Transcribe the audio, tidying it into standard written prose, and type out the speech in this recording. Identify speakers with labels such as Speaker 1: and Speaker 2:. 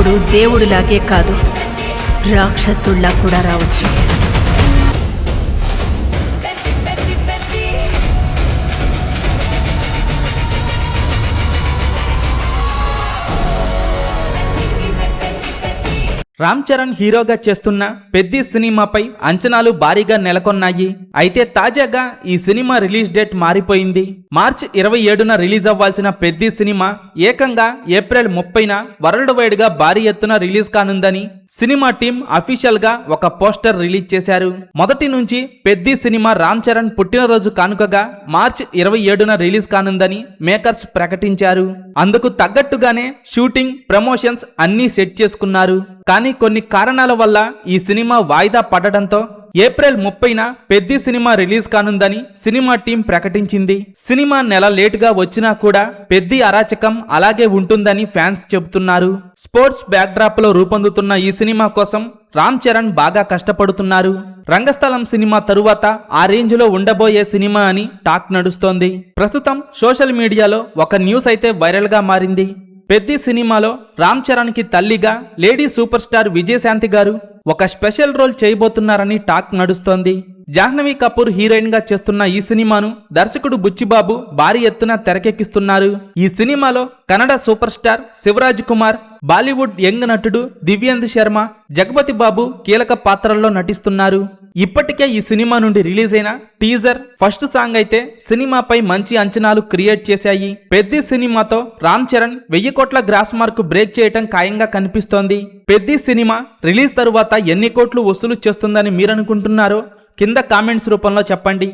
Speaker 1: రాక్షసుడు దేవుడిలాగే కాదు, రాక్షసుల్లా కూడా రావచ్చు.
Speaker 2: రామ్ చరణ్ హీరోగా చేస్తున్న పెద్ది సినిమాపై అంచనాలు భారీగా నెలకొన్నాయి. అయితే తాజాగా ఈ సినిమా రిలీజ్ డేట్ మారిపోయింది. మార్చి 27న రిలీజ్ అవ్వాల్సిన పెద్ది సినిమా ఏకంగా ఏప్రిల్ 30న వరల్డ్ వైడ్ గా భారీ ఎత్తున రిలీజ్ కానుందని సినిమా టీం అఫీషియల్ గా ఒక పోస్టర్ రిలీజ్ చేశారు. మొదటి నుంచి పెద్ది సినిమా రామ్ చరణ్ పుట్టినరోజు కానుకగా మార్చి 27న రిలీజ్ కానుందని మేకర్స్ ప్రకటించారు. అందుకు తగ్గట్టుగానే షూటింగ్, ప్రమోషన్స్ అన్నీ సెట్ చేసుకున్నారు. కానీ కొన్ని కారణాల వల్ల ఈ సినిమా వాయిదా పడడంతో ఏప్రిల్ 30న పెద్ది సినిమా రిలీజ్ కానుందని సినిమా టీం ప్రకటించింది. సినిమా నెల లేటుగా వచ్చినా కూడా పెద్ది అరాచకం అలాగే ఉంటుందని ఫ్యాన్స్ చెబుతున్నారు. స్పోర్ట్స్ బ్యాక్డ్రాప్ లో రూపొందుతున్న ఈ సినిమా కోసం రామ్ చరణ్ బాగా కష్టపడుతున్నారు. రంగస్థలం సినిమా తరువాత ఆ రేంజ్ లో ఉండబోయే సినిమా అని టాక్ నడుస్తోంది. ప్రస్తుతం సోషల్ మీడియాలో ఒక న్యూస్ అయితే వైరల్ గా మారింది. పెద్ది సినిమాలో రామ్ చరణ్ కి తల్లిగా లేడీ సూపర్ స్టార్ విజయశాంతి గారు ఒక స్పెషల్ రోల్ చేయబోతున్నారని టాక్ నడుస్తోంది. జాహ్నవి కపూర్ హీరోయిన్ గా చేస్తున్న ఈ సినిమాను దర్శకుడు బుచ్చిబాబు భారీ ఎత్తున తెరకెక్కిస్తున్నారు. ఈ సినిమాలో Kannada super star Shivaraj Kumar, Bollywood young నటుడు దివ్యేందు శర్మ, జగపతి బాబు కీలక పాత్రల్లో నటిస్తున్నారు. ఇప్పటికే ఈ సినిమా నుండి రిలీజ్ అయిన టీజర్, ఫస్ట్ సాంగ్ అయితే సినిమాపై మంచి అంచనాలు క్రియేట్ చేశాయి. పెద్ది సినిమాతో రామ్ చరణ్ 1000 కోట్ల గ్రాస్ మార్క్ బ్రేక్ చేయటం ఖాయంగా కనిపిస్తోంది. పెద్ది సినిమా రిలీజ్ తరువాత ఎన్ని కోట్లు వసూలు చేస్తుందని మీరనుకుంటున్నారో కింద కామెంట్స్ రూపంలో చెప్పండి.